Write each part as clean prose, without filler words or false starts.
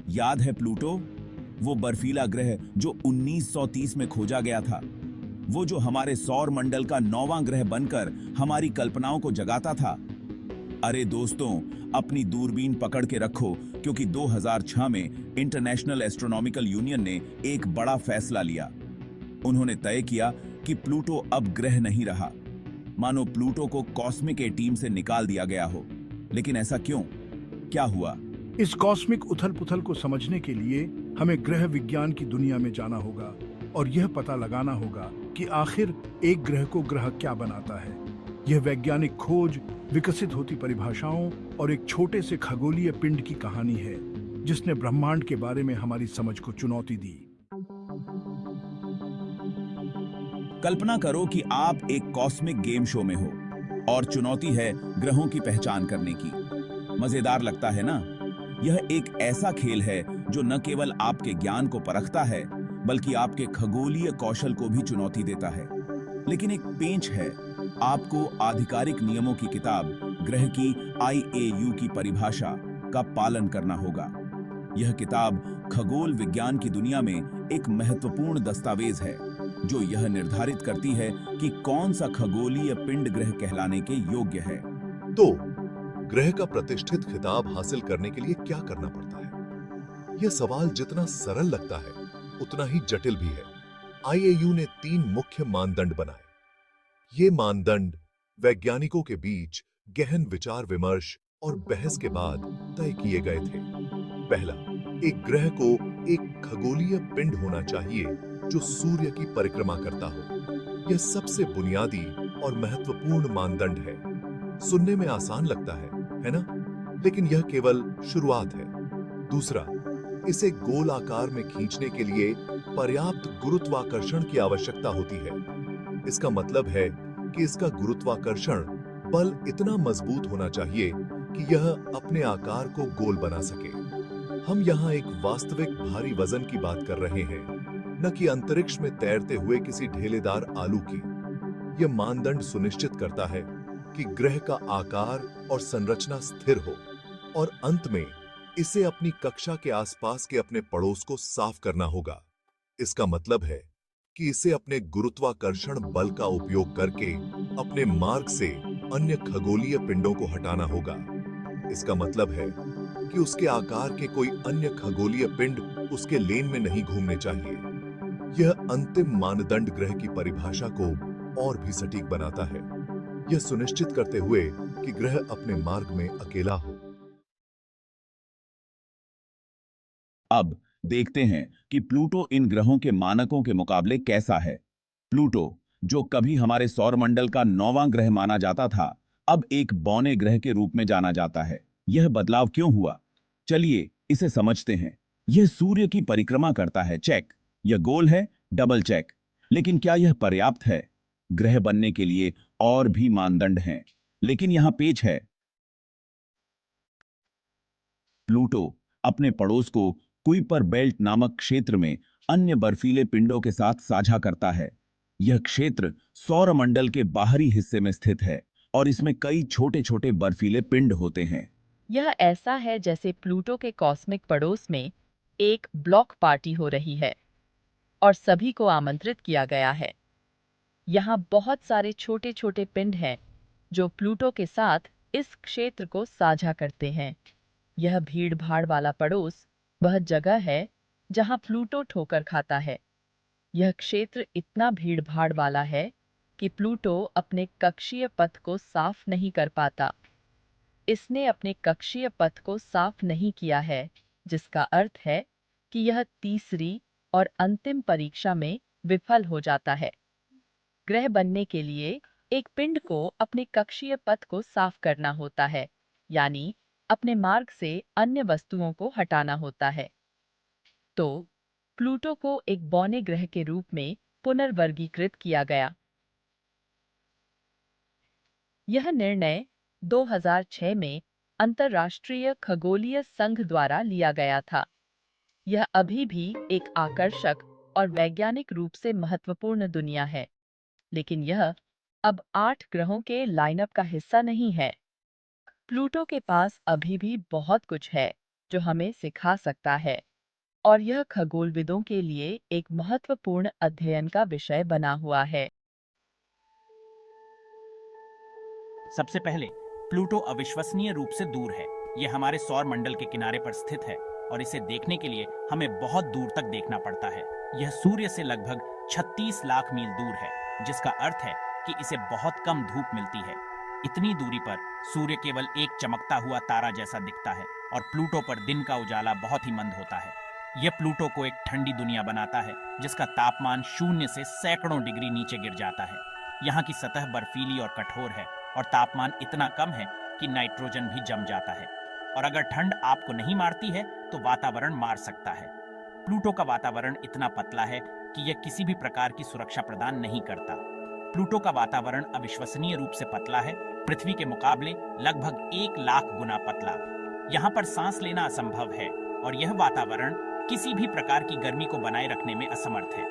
याद है प्लूटो? वो बर्फीला ग्रह जो 1930 में खोजा गया था। वो जो हमारे सौर मंडल का 9वां ग्रह बनकर हमारी कल्पनाओं को जगाता था। अरे दोस्तों, अपनी दूरबीन पकड़ के रखो, क्योंकि 2006 में इंटरनेशनल एस्ट्रोनॉमिकल यूनियन ने एक बड़ा फैसला लिया। उन्होंने तय किया कि प्लूटो अब ग्रह नहीं रहा, मानो प्लूटो को कॉस्मिक ए टीम से निकाल दिया गया हो। लेकिन ऐसा क्यों? क्या हुआ? इस कॉस्मिक उथल-पुथल को समझने के लिए हमें ग्रह विज्ञान की दुनिया में जाना होगा और यह पता लगाना होगा कि आखिर एक ग्रह को ग्रह क्या बनाता है। यह वैज्ञानिक खोज, विकसित होती परिभाषाओं और एक छोटे से खगोलीय पिंड की कहानी है, जिसने ब्रह्मांड के बारे में हमारी समझ को चुनौती दी। कल्पना करो कि आप एक कॉस्मिक गेम शो में हो और चुनौती है ग्रहों की पहचान करने की। मजेदार लगता है ना? यह एक ऐसा खेल है जो न केवल आपके ज्ञान को परखता है, बल्कि आपके खगोलीय कौशल को भी चुनौती देता है। लेकिन एक पेंच है, आपको आधिकारिक नियमों की किताब ग्रह की IAU की परिभाषा का पालन करना होगा। यह किताब खगोल विज्ञान की दुनिया में एक महत्वपूर्ण दस्तावेज है, जो यह निर्धारित करती है कि कौन सा खगोलीय पिंड ग्रह कहलाने के योग्य है। तो ग्रह का प्रतिष्ठित खिताब हासिल करने के लिए क्या करना पड़ता है? यह सवाल जितना सरल लगता है, उतना ही जटिल भी है। IAU ने 3 मुख्य मानदंड बनाए। ये मानदंड वैज्ञानिकों के बीच गहन विचार विमर्श और बहस के बाद तय किए गए थे। पहला, एक ग्रह को एक खगोलीय पिंड होना चाहिए जो सूर्य की परिक्रमा करता हो। यह सबसे बुनियादी और महत्वपूर्ण मानदंड है। सुनने में आसान लगता है ना? लेकिन यह केवल शुरुआत है। दूसरा, इसे गोल आकार में खींचने के लिए पर्याप्त गुरुत्वाकर्षण की आवश्यकता होती है। इसका मतलब है कि इसका गुरुत्वाकर्षण बल इतना मजबूत होना चाहिए कि यह अपने आकार को गोल बना सके। हम यहाँ एक वास्तविक भारी वजन की बात कर रहे हैं, न कि अंतरिक्ष में तैरते हुए किसी ढेलेदार आलू की। यह मानदंड सुनिश्चित करता है कि ग्रह का आकार और संरचना स्थिर हो और अंत में इसे अपनी कक्षा के आसपास के अपने पड़ोस को साफ करना होगा। इसका मतलब है कि इसे अपने गुरुत्वाकर्षण बल का उपयोग करके अपने मार्ग से अन्य खगोलीय पिंडों को हटाना होगा। इसका मतलब है कि उसके आकार के कोई अन्य खगोलीय पिंड उसके लेन में नहीं घूमने चाहिए। यह अंतिम मानदंड ग्रह की परिभाषा को और भी सटीक बनाता है, यह सुनिश्चित करते हुए कि ग्रह अपने मार्ग में अकेला हो। अब देखते हैं कि प्लूटो इन ग्रहों के मानकों के मुकाबले कैसा है। प्लूटो, जो कभी हमारे सौरमंडल का 9वां ग्रह माना जाता था, अब एक बौने ग्रह के रूप में जाना जाता है। यह बदलाव क्यों हुआ? चलिए इसे समझते हैं। यह सूर्य की परिक्रमा करता है, चेक। यह गोल है, डबल चेक। लेकिन क्या यह पर्याप्त है? ग्रह बनने के लिए और भी मानदंड हैं, लेकिन यहां पेच है। प्लूटो अपने पड़ोस को कुइपर बेल्ट नामक क्षेत्र में अन्य बर्फीले पिंडों के साथ साझा करता है। यह क्षेत्र सौरमंडल के बाहरी हिस्से में स्थित है और इसमें कई छोटे छोटे बर्फीले पिंड होते हैं। यह ऐसा है जैसे प्लूटो के कॉस्मिक पड़ोस में एक ब्लॉक पार्टी हो रही है और सभी को आमंत्रित किया गया है। यहाँ बहुत सारे छोटे छोटे पिंड हैं जो प्लूटो के साथ इस क्षेत्र को साझा करते हैं। यह भीड़-भाड़ वाला पड़ोस वह जगह है जहाँ प्लूटो ठोकर खाता है। यह क्षेत्र इतना भीड़-भाड़ वाला है कि प्लूटो अपने कक्षीय पथ को साफ नहीं कर पाता। इसने अपने कक्षीय पथ को साफ नहीं किया है, जिसका अर्थ है कि यह तीसरी और अंतिम परीक्षा में विफल हो जाता है। ग्रह बनने के लिए एक पिंड को अपने कक्षीय पथ को साफ करना होता है, यानी अपने मार्ग से अन्य वस्तुओं को हटाना होता है। तो प्लूटो को एक बौने ग्रह के रूप में पुनर्वर्गीकृत किया गया। यह निर्णय 2006 में अंतर्राष्ट्रीय खगोलीय संघ द्वारा लिया गया था। यह अभी भी एक आकर्षक और वैज्ञानिक रूप से महत्वपूर्ण दुनिया है, लेकिन यह अब 8 ग्रहों के लाइनअप का हिस्सा नहीं है। प्लूटो के पास अभी भी बहुत कुछ है, जो हमें सिखा सकता है और यह खगोलविदों के लिए एक महत्वपूर्ण अध्ययन का विषय बना हुआ है। सबसे पहले, प्लूटो अविश्वसनीय रूप से दूर है। यह हमारे सौर मंडल के किनारे पर स्थित है और इसे देखने के लिए हमें बहुत दूर तक देखना पड़ता है। यह सूर्य से लगभग 36 लाख मील दूर है, जिसका अर्थ है कि इसे बहुत कम धूप मिलती है। इतनी दूरी पर सूर्य केवल एक चमकता हुआ तारा जैसा दिखता है और प्लूटो पर दिन का उजाला बहुत ही मंद होता है। यह प्लूटो को एक ठंडी दुनिया बनाता है, जिसका तापमान शून्य से सैकड़ों डिग्री नीचे गिर जाता है। यहाँ की सतह बर्फीली और कठोर है और तापमान इतना कम है कि नाइट्रोजन भी जम जाता है, और अगर ठंड आपको नहीं मारती है तो वातावरण मार सकता है। प्लूटो का वातावरण इतना पतला है कि यह किसी भी प्रकार की सुरक्षा प्रदान नहीं करता। प्लूटो का वातावरण अविश्वसनीय रूप से पतला है, पृथ्वी के मुकाबले लगभग 1 लाख गुना पतला। यहाँ पर सांस लेना असंभव है और यह वातावरण किसी भी प्रकार की गर्मी को बनाए रखने में असमर्थ है।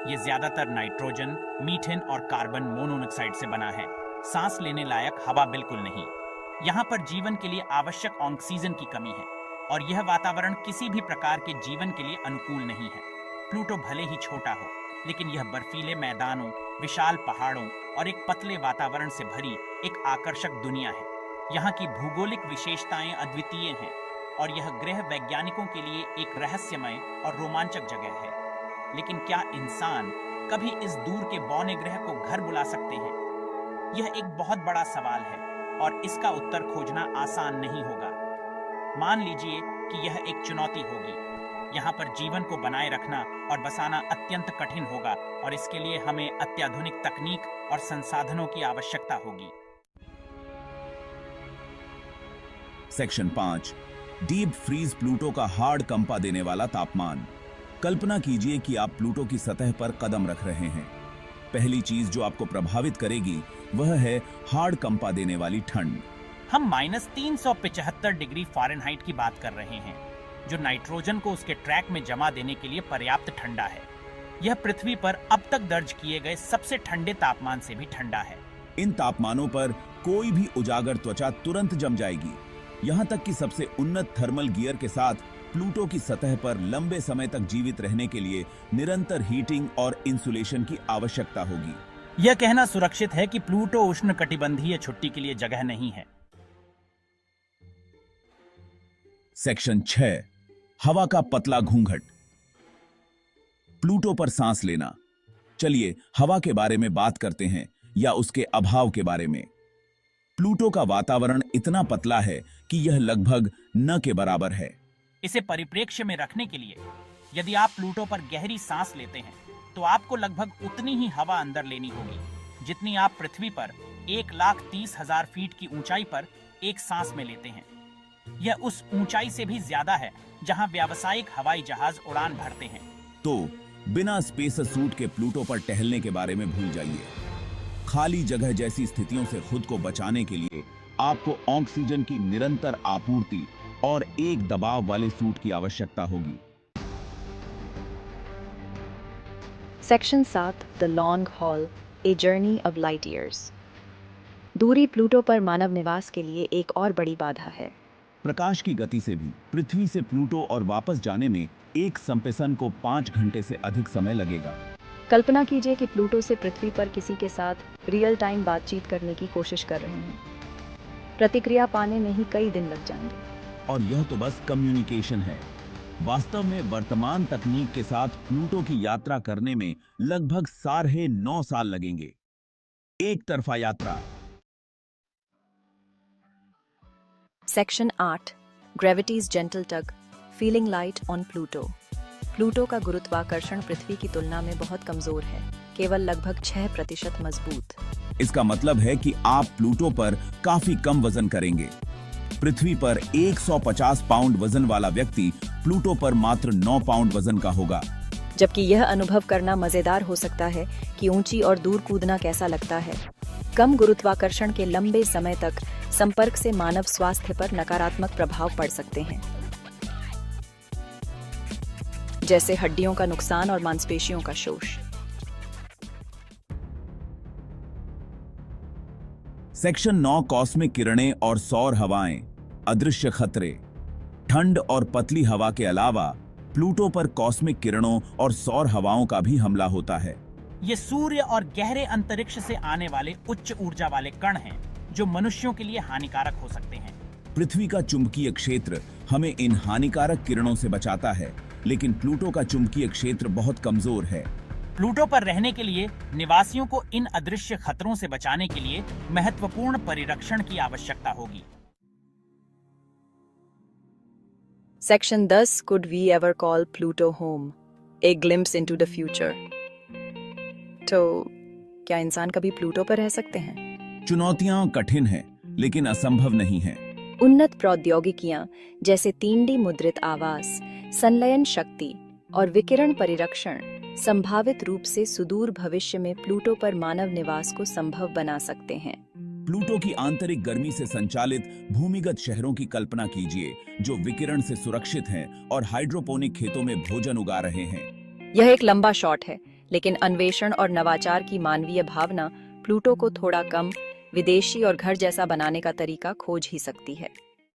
यह ज्यादातर नाइट्रोजन, मीथेन और कार्बन मोनोऑक्साइड से बना है। सांस लेने लायक हवा बिल्कुल नहीं। यहाँ पर जीवन के लिए आवश्यक ऑक्सीजन की कमी है और यह वातावरण किसी भी प्रकार के जीवन के लिए अनुकूल नहीं है। प्लूटो भले ही छोटा हो, लेकिन यह बर्फीले मैदानों, विशाल पहाड़ों और एक पतले वातावरण से भरी एक आकर्षक दुनिया है। यहाँ की भौगोलिक विशेषताएं अद्वितीय हैं और यह ग्रह वैज्ञानिकों के लिए एक रहस्यमय और रोमांचक जगह है। लेकिन क्या इंसान कभी इस दूर के बौने ग्रह को घर बुला सकते हैं? यह एक बहुत बड़ा सवाल है और इसका उत्तर खोजना आसान नहीं होगा। मान लीजिए कि यह एक चुनौती होगी। यहाँ पर जीवन को बनाए रखना और बसाना अत्यंत कठिन होगा और इसके लिए हमें अत्याधुनिक तकनीक और संसाधनों की आवश्यकता होगी। सेक्शन 5, डीप फ्रीज प्लूटो का हार्ड कंपा देने वाला तापमान। कल्पना कीजिए कि आप प्लूटो की सतह पर कदम रख रहे हैं। पहली चीज जो आपको प्रभावित करेगी वह है हार्ड कंपा देने वाली ठंड। हम -375 डिग्री फ़ारेनहाइट की बात कर रहे हैं, जो नाइट्रोजन को उसके ट्रैक में जमा देने के लिए पर्याप्त ठंडा है। यह पृथ्वी पर अब तक दर्ज किए गए सबसे ठंडे तापमान से भी ठंडा है। इन तापमानों पर कोई भी उजागर त्वचा तुरंत जम जाएगी। यहाँ तक कि सबसे उन्नत थर्मल गियर के साथ प्लूटो की सतह पर लंबे समय तक जीवित रहने के लिए निरंतर हीटिंग और इंसुलेशन की आवश्यकता होगी। यह कहना सुरक्षित है कि प्लूटो उष्णकटिबंधीय छुट्टी के लिए जगह नहीं है। सेक्शन 6, हवा का पतला घूंघट। प्लूटो पर सांस लेना। चलिए हवा के बारे में बात करते हैं, या उसके अभाव के बारे में। प्लूटो का वातावरण इतना पतला है कि यह लगभग न के बराबर है। इसे परिप्रेक्ष्य में रखने के लिए, यदि आप प्लूटो पर गहरी सांस लेते हैं तो आपको लगभग उतनी ही हवा अंदर लेनी होगी जितनी आप पृथ्वी पर 1,30,000 फीट की ऊंचाई पर एक सांस में लेते हैं। यह उस ऊंचाई से भी ज्यादा है जहां व्यावसायिक हवाई जहाज उड़ान भरते हैं। तो बिना स्पेस सूट के प्लूटो पर टहलने के बारे में भूल जाइए। खाली जगह जैसी स्थितियों से खुद को बचाने के लिए आपको ऑक्सीजन की निरंतर आपूर्ति और एक दबाव वाले सूट की आवश्यकता होगी। Section 7, the long haul, a journey of light years. दूरी प्लूटो पर मानव निवास के लिए एक और बड़ी बाधा है। प्रकाश की गति से भी पृथ्वी से प्लूटो और वापस जाने में एक संपेसन को 5 घंटे से अधिक समय लगेगा। कल्पना कीजिए कि प्लूटो से पृथ्वी पर किसी के साथ रियल टाइम बातचीत करने की कोशिश कर रहे हैं। प्रतिक्रिया पाने में ही कई दिन लग जाएंगे। और यह तो बस कम्युनिकेशन है। वास्तव में वर्तमान तकनीक के साथ प्लूटो की यात्रा करने में लगभग 9.5 साल लगेंगे। एक तरफा यात्रा। Section 8, gravities gentle tug, feeling light on Pluto. Pluto का गुरुत्वाकर्षण पृथ्वी की तुलना में बहुत कमजोर है, केवल लगभग 6% मजबूत। इसका मतलब है कि आप प्लूटो पर काफी कम वजन करेंगे। पृथ्वी पर 150 पाउंड वजन वाला व्यक्ति प्लूटो पर मात्र 9 पाउंड वजन का होगा। जबकि यह अनुभव करना मजेदार हो सकता है कि ऊंची और दूर कूदना कैसा लगता है। कम गुरुत्वाकर्षण के लंबे समय तक संपर्क से मानव स्वास्थ्य पर नकारात्मक प्रभाव पड़ सकते हैं, जैसे हड्डियों का नुकसान और मांसपेशियों का शोष। सेक्शन 9, कॉस्मिक किरणें और सौर हवाएं, अदृश्य खतरे। ठंड और पतली हवा के अलावा प्लूटो पर कॉस्मिक किरणों और सौर हवाओं का भी हमला होता है। ये सूर्य और गहरे अंतरिक्ष से आने वाले उच्च ऊर्जा वाले कण हैं, जो मनुष्यों के लिए हानिकारक हो सकते हैं। पृथ्वी का चुंबकीय क्षेत्र हमें इन हानिकारक किरणों से बचाता है, लेकिन प्लूटो का चुंबकीय क्षेत्र बहुत कमजोर है। प्लूटो पर रहने के लिए निवासियों को इन अदृश्य खतरों से बचाने के लिए महत्वपूर्ण परिरक्षण की आवश्यकता होगी। Section 10 Could we ever call Pluto home? A glimpse into the future. तो क्या इंसान कभी प्लूटो पर रह सकते हैं? चुनौतियां कठिन हैं, लेकिन असंभव नहीं हैं। उन्नत प्रौद्योगिकियां जैसे 3D मुद्रित आवास, संलयन शक्ति और विकिरण परिरक्षण संभावित रूप से सुदूर भविष्य में प्लूटो पर मानव निवास को संभव बना सकते हैं। प्लूटो की आंतरिक गर्मी से संचालित भूमिगत शहरों की कल्पना कीजिए, जो विकिरण से सुरक्षित हैं और हाइड्रोपोनिक खेतों में भोजन उगा रहे हैं। यह एक लंबा शॉट है, लेकिन अन्वेषण और नवाचार की मानवीय भावना प्लूटो को थोड़ा कम विदेशी और घर जैसा बनाने का तरीका खोज ही सकती है।